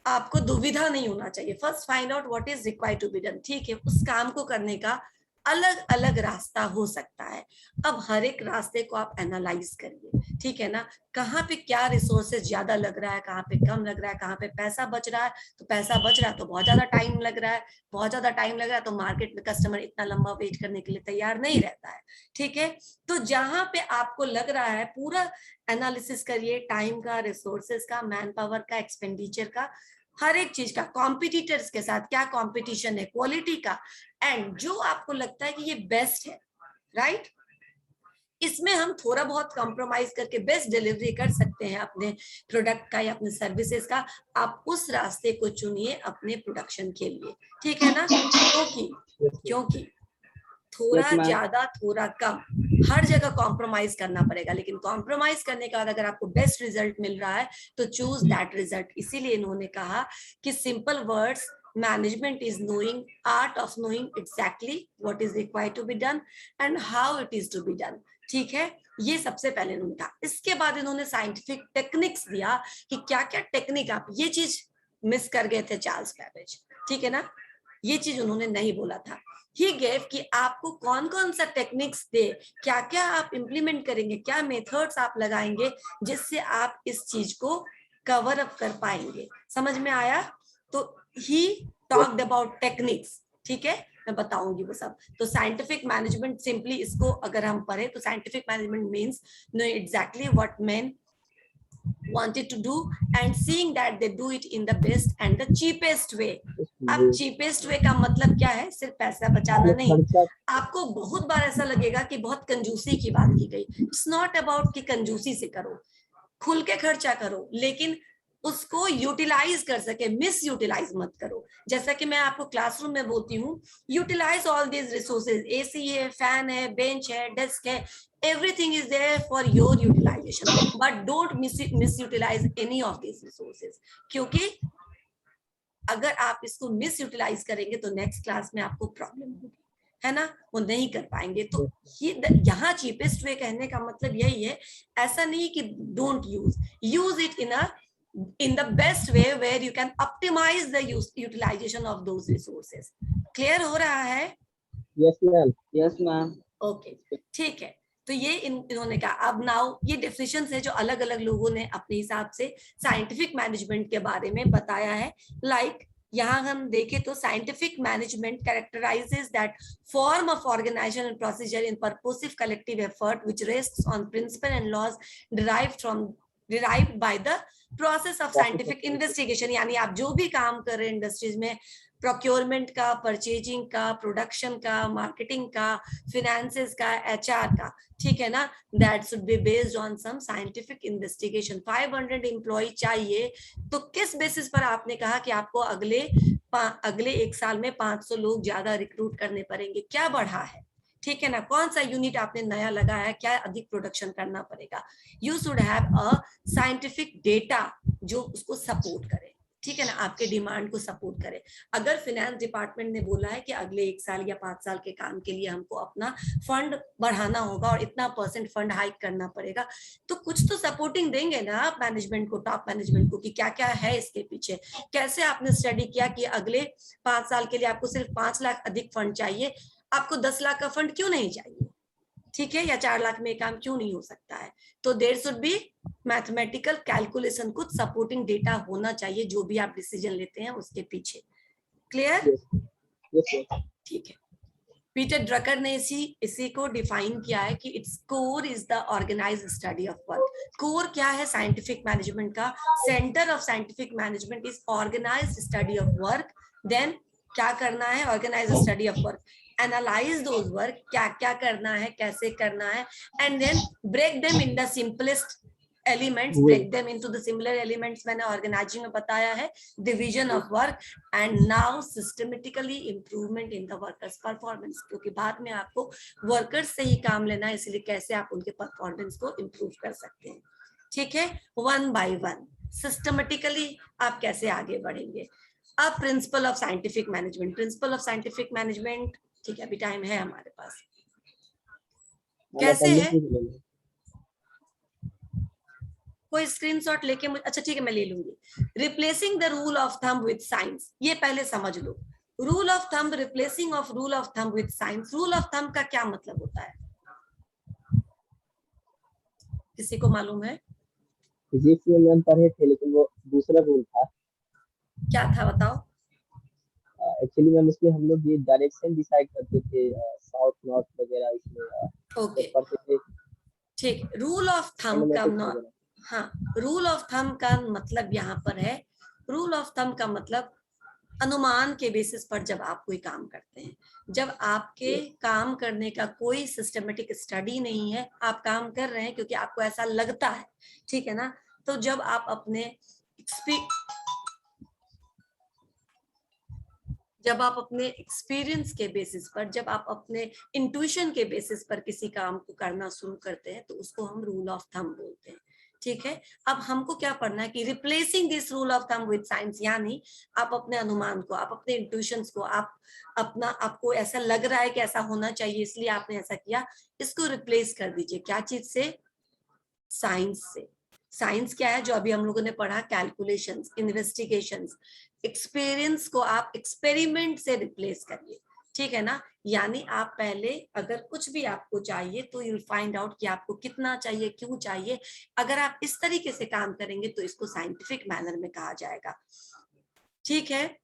आपको दुविधा नहीं होना चाहिए। First find out what is required to be done. ठीक है, उस काम को करने का अलग अलग रास्ता हो सकता है। अब हर एक रास्ते को आप एनालाइज करिए, ठीक है ना, कहाँ पे क्या रिसोर्सेज ज्यादा लग रहा है, कहाँ पे कम लग रहा है, कहाँ पे पैसा बच रहा है। तो पैसा बच रहा है तो बहुत ज्यादा टाइम लग रहा है, बहुत ज्यादा टाइम लग रहा है तो मार्केट में कस्टमर इतना लंबा वेट करने के लिए तैयार नहीं रहता है। ठीक है, तो जहां पे आपको लग रहा है पूरा एनालिसिस करिए, टाइम का, रिसोर्सेज का, मैन पावर का, एक्सपेंडिचर का, हर एक चीज का, कॉम्पिटिटर्स के साथ क्या कॉम्पिटिशन है, क्वालिटी का, एंड जो आपको लगता है कि ये बेस्ट है, राइट? इसमें हम थोड़ा बहुत कॉम्प्रोमाइज करके बेस्ट डिलीवरी कर सकते हैं अपने प्रोडक्ट का या अपने सर्विसेज का। आप उस रास्ते को चुनिए अपने प्रोडक्शन के लिए, ठीक है ना? क्योंकि थोड़ा ज्यादा थोड़ा कम हर जगह कॉम्प्रोमाइज करना पड़ेगा, लेकिन कॉम्प्रोमाइज करने के बाद अगर आपको बेस्ट रिजल्ट मिल रहा है तो चूज दैट रिजल्ट। इसीलिए इन्होंने कहा कि simple words, management is knowing, art of knowing exactly what is required to be done and how it is to be done. ठीक है, ये सबसे पहले इन्होंने कहा। इसके बाद इन्होंने साइंटिफिक टेक्निक्स दिया कि क्या क्या टेक्निक, आप ये चीज मिस कर गए थे चार्ल्स बेबेज, ठीक है ना, ये चीज उन्होंने नहीं बोला था। ही गेव कि आपको कौन कौन सा टेक्निक्स दे, क्या क्या आप इंप्लीमेंट करेंगे, क्या मेथड्स आप लगाएंगे जिससे आप इस चीज को कवर अप कर पाएंगे। समझ में आया? तो ही टॉक्ड अबाउट टेक्निक्स, ठीक है, मैं बताऊंगी वो सब। तो साइंटिफिक मैनेजमेंट सिंपली इसको अगर हम पढ़े तो scientific management means know exactly what main wanted to do and seeing that they do it in the best and the cheapest way। अब cheapest way का मतलब क्या है? सिर्फ पैसा बचाना नहीं। आपको बहुत बार ऐसा लगेगा कि बहुत कंजूसी की बात की गई। इट्स नॉट अबाउट कि कंजूसी से करो, खुल के खर्चा करो, लेकिन उसको यूटिलाइज कर सके, मिस यूटिलाइज मत करो। जैसा कि मैं आपको क्लासरूम में बोलती हूँ, utilize all these resources, AC है, फैन है, बेंच है, डेस्क है, everything is there for your utilization, but don't misutilize any of these resources। क्योंकि अगर आप इसको मिसयूटिलाइज करेंगे तो नेक्स्ट क्लास में आपको प्रॉब्लम होगी, है ना, वो नहीं कर पाएंगे। तो यहाँ चीपेस्ट वे कहने का मतलब यही है, ऐसा नहीं कि don't use it in the best way where you can optimize the utilization of those resources। Clear हो रहा है? Yes ma'am, yes ma'am। Okay, ठीक है, तो ये इन्होंने कहा। अब नाउ ये डेफिनेशंस है जो अलग अलग लोगों ने अपने हिसाब से साइंटिफिक मैनेजमेंट के बारे में बताया है। लाइक यहाँ हम देखें तो scientific management characterises that form of organisation and procedure in purposive collective effort which rests on principle and laws derived by the process of scientific investigation। यानी आप जो भी काम कर रहे हैं इंडस्ट्रीज में, प्रोक्योरमेंट का, परचेजिंग का, प्रोडक्शन का, मार्केटिंग का, फिनेंसेस का, एचआर का, ठीक है ना, that should be based on some scientific investigation. 500 employee चाहिए, तो किस बेसिस पर आपने कहा कि आपको अगले एक साल में 500 लोग ज्यादा रिक्रूट करने पड़ेंगे? क्या बढ़ा है? ठीक है ना, कौन सा यूनिट आपने नया लगाया है, क्या अधिक प्रोडक्शन करना पड़ेगा? You should have a scientific data जो उसको सपोर्ट करे, ठीक है ना, आपके डिमांड को सपोर्ट करे। अगर फाइनेंस डिपार्टमेंट ने बोला है कि अगले 1 साल या 5 साल के काम के लिए हमको अपना फंड बढ़ाना होगा और इतना % फंड हाइक करना पड़ेगा, तो कुछ तो सपोर्टिंग देंगे ना आप मैनेजमेंट को, टॉप मैनेजमेंट को, कि क्या क्या है इसके पीछे। कैसे आपने स्टडी किया कि अगले 5 साल के लिए आपको सिर्फ 5 लाख अधिक फंड चाहिए, आपको 10 लाख का फंड क्यों नहीं चाहिए? ठीक है, या 4 लाख में काम क्यों नहीं हो सकता है? तो there should be mathematical calculation, कुछ सपोर्टिंग डेटा होना चाहिए जो भी आप डिसीजन लेते हैं उसके पीछे। क्लियर? Yes. Yes, yes. ठीक है। पीटर ड्रकर ने इसी को डिफाइन किया है कि its core is the organized study of work. Core क्या है साइंटिफिक मैनेजमेंट का? Centre of scientific management is organized study of work. Then क्या करना है? Organized study of work, analyse those work, क्या क्या करना है, कैसे करना है, and then break them in the simplest elements, break them into the similar elements. मैंने ऑर्गेनाइजिंग में बताया है, division of work, and now systematically improvement in the workers performance, क्योंकि बाद में आपको वर्कर्स से ही काम लेना है, इसलिए कैसे आप उनके परफॉर्मेंस को इंप्रूव कर सकते हैं। ठीक है, वन बाय वन सिस्टमेटिकली आप कैसे आगे बढ़ेंगे। अब principal of scientific management, principal of scientific management, ठीक है, अभी टाइम है हमारे पास। कैसे है? कोई स्क्रीनशॉट लेके मुझे, अच्छा ठीक है मैं ले लूंगी। Replacing the rule of thumb with science, ये पहले समझ लो। Rule of thumb, replacing of rule of thumb with science. Rule of thumb का क्या मतलब होता है? किसी को मालूम है? फिजिक्स में हम पढ़े थे, लेकिन वो दूसरा रूल था। क्या था बताओ? एक्चुअली मैम उसमें हम लोग ये डायरेक्शन डिसाइड करते थे, साउथ नॉर्थ वगैरह, इसमें ओके पढ़ते थे। ठीक, रूल ऑफ थंब का हाँ, रूल ऑफ थंब का मतलब यहाँ पर है, रूल ऑफ थंब का मतलब अनुमान के बेसिस पर जब आप कोई काम करते हैं, जब आपके काम करने का कोई सिस्टमेटिक स्टडी नहीं है, आप काम कर रहे हैं क्योंकि आपको ऐसा लगता है, ठीक है ना? तो जब आप अपने एक्सपीरियंस के बेसिस पर, जब आप अपने इंट्यूशन के बेसिस पर किसी काम को करना शुरू करते हैं, तो उसको हम रूल ऑफ थंब बोलते हैं। ठीक है, अब हमको क्या पढ़ना है कि replacing this rule of thumb with science, यानी आप अपने अनुमान को, आप अपने इंट्यूशंस को, आपको ऐसा लग रहा है कि ऐसा होना चाहिए इसलिए आपने ऐसा किया, इसको रिप्लेस कर दीजिए। क्या चीज से? साइंस से। साइंस क्या है? जो अभी हम लोगों ने पढ़ा, कैलकुलेशंस, इन्वेस्टिगेशंस। एक्सपीरियंस को आप एक्सपेरिमेंट से रिप्लेस करिए, ठीक है ना? यानी आप पहले अगर कुछ भी आपको चाहिए तो यू विल फाइंड आउट कि आपको कितना चाहिए, क्यों चाहिए। अगर आप इस तरीके से काम करेंगे तो इसको साइंटिफिक मैनर में कहा जाएगा। ठीक है,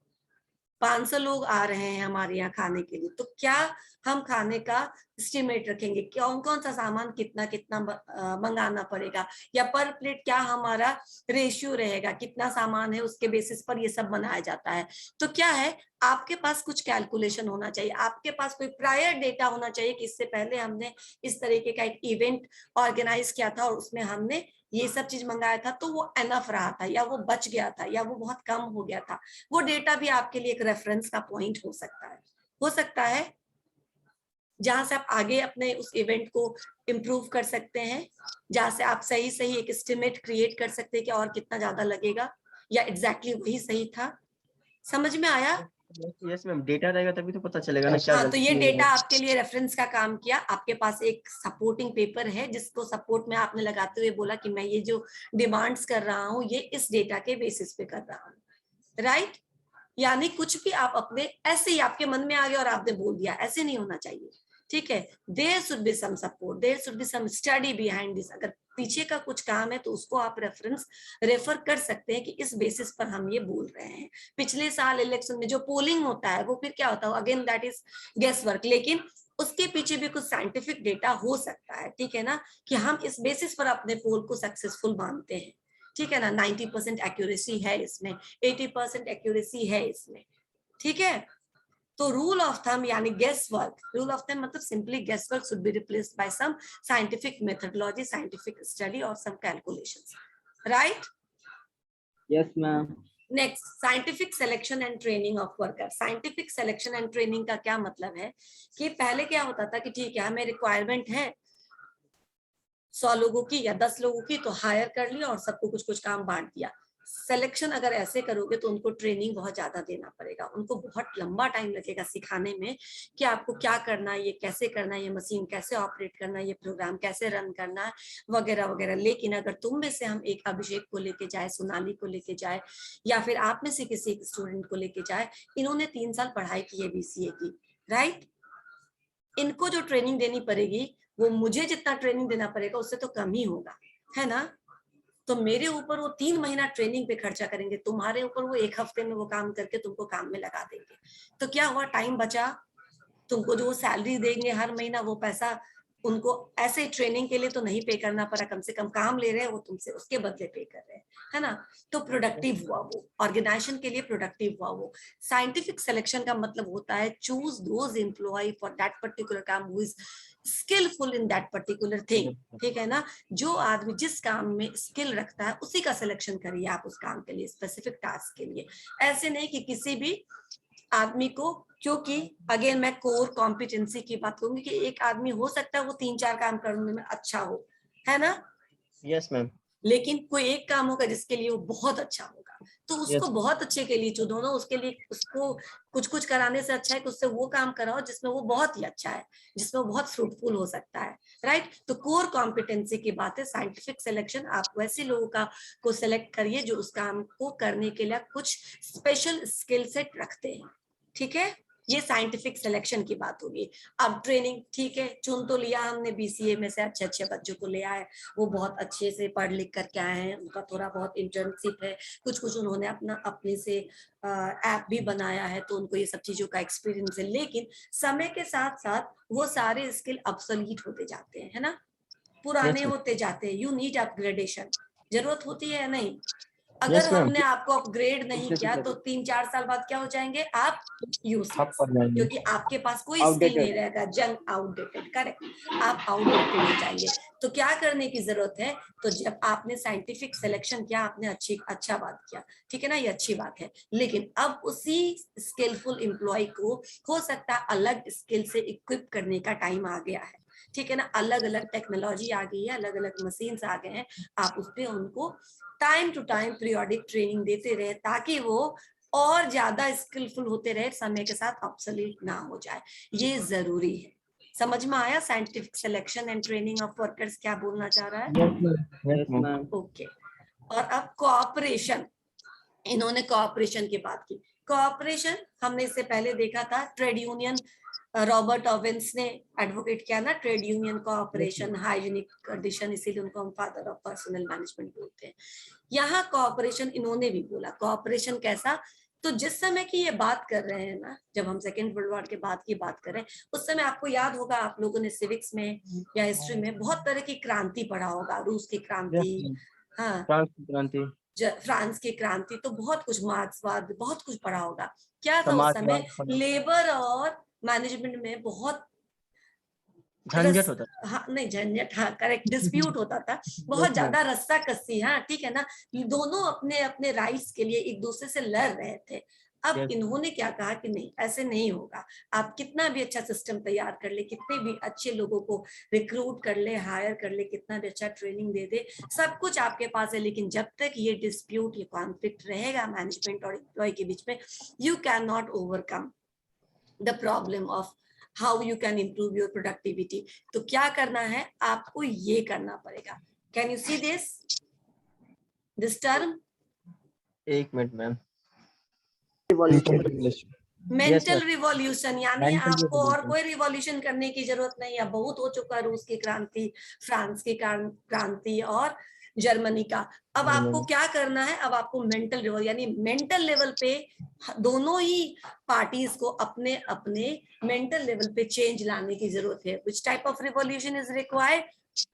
500 लोग आ रहे हैं हमारे यहाँ खाने के लिए, तो क्या हम खाने का एस्टिमेट रखेंगे, कौन कौन सा सामान कितना कितना मंगाना पड़ेगा, या पर प्लेट क्या हमारा रेशियो रहेगा, कितना सामान है उसके बेसिस पर ये सब बनाया जाता है। तो क्या है, आपके पास कुछ कैलकुलेशन होना चाहिए, आपके पास कोई प्रायर डेटा होना चाहिए कि इससे पहले हमने इस तरीके का एक इवेंट ऑर्गेनाइज किया था और उसमें हमने ये सब चीज मंगाया था, तो वो एनफ रहा था, या वो बच गया था, या वो बहुत कम हो गया था। वो डेटा भी आपके लिए एक रेफरेंस का पॉइंट हो सकता है जहां से आप आगे अपने उस इवेंट को इम्प्रूव कर सकते हैं, जहां से आप सही एक एस्टिमेट क्रिएट कर सकते हैं कि और कितना ज्यादा लगेगा, या एग्जैक्टली वही सही था। समझ में आया? यस मैम, डेटा रहेगा तभी तो पता चलेगा ना क्या। हाँ, तो ये डेटा आपके लिए रेफरेंस का काम किया। आपके पास एक सपोर्टिंग पेपर है जिसको सपोर्ट में आपने लगाते हुए बोला कि मैं ये जो डिमांड्स कर रहा हूँ ये इस डेटा के बेसिस पे कर रहा हूँ, राइट? यानी कुछ भी आप अपने ऐसे ही आपके मन में आ गया और आपने बोल दिया, ऐसे नहीं होना चाहिए। ठीक है, there should be some support, there should be some study behind this. अगर पीछे का कुछ काम है तो उसको आप रेफर कर सकते हैं कि इस बेसिस पर हम ये बोल रहे हैं। पिछले साल इलेक्शन में जो पोलिंग होता है वो फिर क्या होता है, again that is guess work, लेकिन उसके पीछे भी कुछ साइंटिफिक डेटा हो सकता है, ठीक है ना, कि हम इस बेसिस पर अपने पोल को सक्सेसफुल मानते हैं। ठीक है ना, 90% एक्यूरेसी है इसमें, 80% एक्यूरेसी है इसमें। ठीक है, तो रूल ऑफ थंब यानी guess work, rule of thumb मतलब simply guess work should be replaced by some scientific methodology, scientific study और some calculations, right? Yes ma'am. Next, scientific selection and training of worker. Scientific selection and training का क्या मतलब है कि पहले क्या होता था कि ठीक है हमें रिक्वायरमेंट है 100 लोगों की या 10 लोगों की, तो हायर कर लिया और सबको कुछ कुछ काम बांट दिया। सिलेक्शन अगर ऐसे करोगे तो उनको ट्रेनिंग बहुत ज्यादा देना पड़ेगा, उनको बहुत लंबा टाइम लगेगा सिखाने में कि आपको क्या करना है, ये कैसे करना है, ये मशीन कैसे ऑपरेट करना है, ये प्रोग्राम कैसे रन करना है, वगैरह वगैरह। लेकिन अगर तुम में से हम एक अभिषेक को लेके जाए, सोनाली को लेके जाए, या फिर आप में से किसी एक स्टूडेंट को लेके जाए, इन्होंने 3 साल पढ़ाई की है BCA की, राइट? इनको जो ट्रेनिंग देनी पड़ेगी वो मुझे जितना ट्रेनिंग देना पड़ेगा उससे तो कम ही होगा, है ना। तो मेरे ऊपर वो 3 महीना ट्रेनिंग पे खर्चा करेंगे, तुम्हारे ऊपर वो 1 हफ्ते में वो काम करके तुमको काम में लगा देंगे। तो क्या हुआ, टाइम बचा, तुमको जो सैलरी देंगे हर महीना वो पैसा उनको ऐसे ट्रेनिंग के लिए तो नहीं पे करना पड़ा, कम से कम काम ले रहे हैं वो तुमसे, उसके बदले पे कर रहे हैं, है ना। तो प्रोडक्टिव हुआ वो, ऑर्गेनाइजेशन के लिए प्रोडक्टिव हुआ वो। साइंटिफिक सिलेक्शन का मतलब होता है choose those employ for that particular काम who is skilful in that particular thing, ठीक है ना। जो आदमी जिस काम में स्किल रखता है उसी का सिलेक्शन करिए आप उस काम के लिए, स्पेसिफिक टास्क के लिए। ऐसे नहीं कि किसी भी आदमी को, क्योंकि अगेन मैं कोर कॉम्पिटेंसी की बात करूंगी कि एक आदमी हो सकता है वो 3-4 काम करने में अच्छा हो, है ना। Yes ma'am. लेकिन कोई एक काम होगा जिसके लिए वो बहुत अच्छा होगा, तो उसको Yes. बहुत अच्छे के लिए चुनो ना, उसके लिए उसको कुछ कुछ कराने से अच्छा है कि उससे वो काम कराओ जिसमें वो बहुत ही अच्छा है, जिसमें वो बहुत फ्रूटफुल हो सकता है, राइट। तो कोर कॉम्पिटेंसी की बात है। साइंटिफिक सिलेक्शन, आप वैसे लोगों का को सिलेक्ट करिए जो उस काम को करने के लिए कुछ स्पेशल स्किल सेट रखते हैं, ठीक है। ये साइंटिफिक सिलेक्शन की बात होगी। अब ट्रेनिंग, ठीक है, चुन तो लिया हमने, बीसीए में से अच्छे अच्छे बच्चों को ले आए, वो बहुत अच्छे से पढ़ लिख करके आए हैं, उनका थोड़ा बहुत इंटर्नशिप है, कुछ कुछ उन्होंने अपना अपने से ऐप भी बनाया है, तो उनको ये सब चीजों का एक्सपीरियंस है। लेकिन समय के साथ साथ वो सारे स्किल ऑब्सोलीट होते जाते हैं, है ना, पुराने Yes, होते जाते हैं। यू नीड अपग्रेडेशन, जरूरत होती है या नहीं। अगर Yes, ma'am. हमने आपको अपग्रेड नहीं किया तो 3-4 साल बाद क्या हो जाएंगे आप, यूजलेस, क्योंकि आपके पास कोई स्किल नहीं रहेगा, जंग, आउटडेटेड, करेक्ट, आप आउटडेटेड हो जाएंगे। तो क्या करने की जरूरत है, तो जब आपने साइंटिफिक सिलेक्शन किया, आपने अच्छा बात किया, ठीक है ना, ये अच्छी बात है। लेकिन अब उसी स्किलफुल एम्प्लॉय को हो सकता है अलग स्किल से इक्विप करने का टाइम आ गया है, ठीक है ना। अलग अलग टेक्नोलॉजी आ गई है, अलग अलग मशीन्स आ गए हैं, आप उस पर उनको time to time periodic training देते रहे ताकि वो और ज्यादा स्किलफुल होते रहे, समय के साथ ऑब्सोलीट ना हो जाए, ये जरूरी है। समझ में आया scientific selection and training of workers क्या बोलना चाह रहा है? Yes, ma'am. ओके। और अब कोऑपरेशन, इन्होंने कोऑपरेशन की बात की। कोऑपरेशन हमने इससे पहले देखा था, ट्रेड यूनियन, रॉबर्ट ओवेंस ने एडवोकेट किया ना, trade union cooperation, hygienic condition, इसीलिए उनको हम फादर ऑफ पर्सनल मैनेजमेंट बोलते हैं। यहाँ कोऑपरेशन इन्होंने भी बोला, कोऑपरेशन कैसा, तो जिस समय की ये बात कर रहे हैं ना, जब हम सेकेंड वर्ल्ड वॉर के बाद की बात कर रहे हैं, उस समय आपको याद होगा, आप लोगों ने सिविक्स में या हिस्ट्री में बहुत तरह की क्रांति पढ़ा होगा, रूस की क्रांति, हाँ, फ्रांस की क्रांति, तो बहुत कुछ, मार्क्सवाद, बहुत कुछ पढ़ा होगा। क्या था उस समय, लेबर और मैनेजमेंट में बहुत झंझट होता था। हाँ, नहीं झंझट, हाँ करेक्ट, डिस्प्यूट होता था, बहुत ज्यादा रस्सा कस्सी, हाँ ठीक है ना, दोनों अपने अपने राइट्स के लिए एक दूसरे से लड़ रहे थे। अब इन्होंने क्या कहा कि नहीं, ऐसे नहीं होगा, आप कितना भी अच्छा सिस्टम तैयार कर ले, कितने भी अच्छे लोगों को रिक्रूट कर ले, हायर कर ले, कितना भी अच्छा ट्रेनिंग दे दे, सब कुछ आपके पास है, लेकिन जब तक ये डिस्प्यूट, ये कॉन्फ्लिक्ट रहेगा मैनेजमेंट और एम्प्लॉय के बीच में, you can not overcome the problem of how you can improve your productivity. तो क्या करना है, आपको ये करना पड़ेगा। Can you see this term? एक मिनट मैम। मेंटल रिवॉल्यूशन, यानी आपको और कोई रिवॉल्यूशन करने की जरूरत नहीं है, बहुत हो चुका है, रूस की क्रांति, फ्रांस की क्रांति और जर्मनी का। अब आपको क्या करना है, अब आपको मेंटल लेवल, यानी मेंटल लेवल पे दोनों ही पार्टीज को अपने अपने मेंटल लेवल पे चेंज लाने की जरूरत है। Which type of revolution is required?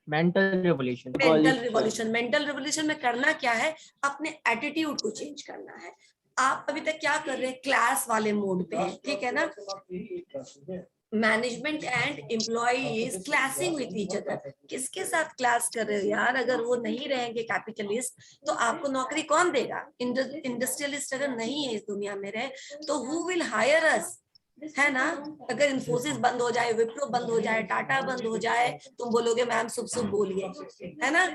Mental revolution. Mental revolution में करना क्या है, अपने एटीट्यूड को चेंज करना है। आप अभी तक क्या कर रहे हैं, क्लास वाले मोड पे है, ठीक है ना, management and employees classing with each other. किसके साथ क्लास कर रहे हो यार, अगर वो नहीं रहेंगे कैपिटलिस्ट तो आपको नौकरी कौन देगा? इंडस्ट्रियलिस्ट अगर नहीं है इस दुनिया में रहे तो हु विल हायर अस, है ना। अगर इन्फोसिस बंद हो जाए, विप्रो बंद हो जाए, टाटा बंद हो जाए, तुम बोलोगे मैम शुभ शुभ बोलिए, है ना,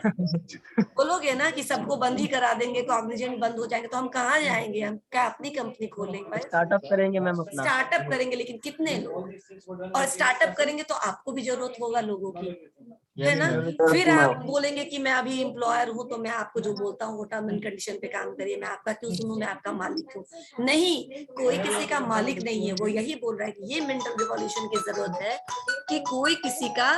बोलोगे ना कि सबको बंद ही करा देंगे, कॉग्निजेंट बंद हो जाएंगे, तो हम कहाँ जाएंगे, हम क्या अपनी कंपनी खोल लेंगे? स्टार्टअप करेंगे मैम अपना, स्टार्टअप करेंगे, लेकिन कितने लोग, और स्टार्टअप करेंगे तो आपको भी जरूरत होगा लोगों की, है ना। फिर आप बोलेंगे कि मैं अभी एम्प्लॉयर हूँ, तो मैं आपको जो बोलता हूँ वो टर्म एंड कंडीशन पे काम करिए, मैं आपका क्यों सुनूं, मैं आपका मालिक हूँ। नहीं, कोई किसी का मालिक नहीं है, वो यही बोल रहा है कि ये मेंटल रिवॉल्यूशन की जरूरत है। कि कोई किसी का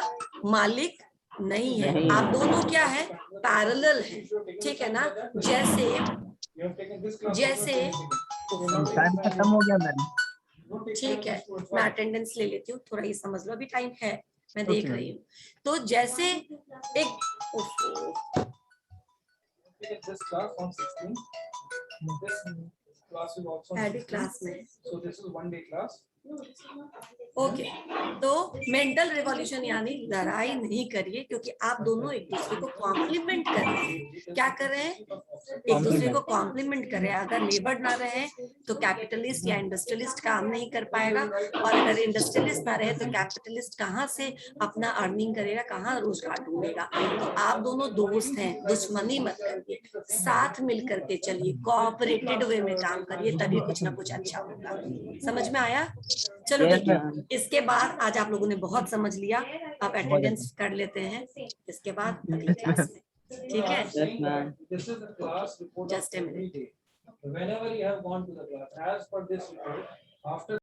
मालिक नहीं है, आप दोनों क्या है, पैरेलल है, ठीक है ना। जैसे टाइम खत्म हो गया मैम। ठीक है, मैं अटेंडेंस ले लेती हूँ, थोड़ा ये समझ लो, अभी टाइम है, मैं देख Okay, रही हूँ। तो जैसे एक This class on 16. This class is also on Added 16. class में So this is 1 day class. Okay तो मेंटल रिवॉल्यूशन यानी लड़ाई नहीं करिए, क्योंकि आप दोनों एक दूसरे को कॉम्प्लीमेंट कर रहे हैं। क्या कर रहे हैं, एक दूसरे को कॉम्प्लीमेंट कर रहे हैं। अगर लेबर ना रहे तो कैपिटलिस्ट या इंडस्ट्रियलिस्ट काम नहीं कर पाएगा, और अगर इंडस्ट्रियलिस्ट ना रहे तो कैपिटलिस्ट कहाँ से अपना अर्निंग करेगा, कहाँ रोजगार ढूंढेगा। तो आप दोनों दोस्त हैं, दुश्मनी मत करिए, साथ मिल करके चलिए, कोऑपरेटेड वे में काम करिए, तभी कुछ ना कुछ अच्छा होगा। समझ में आया? चलो Yes, ठीक है, ma'am. इसके बाद आज आप लोगों ने बहुत समझ लिया, आप अटेंडेंस कर लेते हैं इसके बाद अगली क्लास में, ठीक है। Yes, ma'am. This is the class report Just a of every minute. day. Whenever you have gone to the class, as per this report, after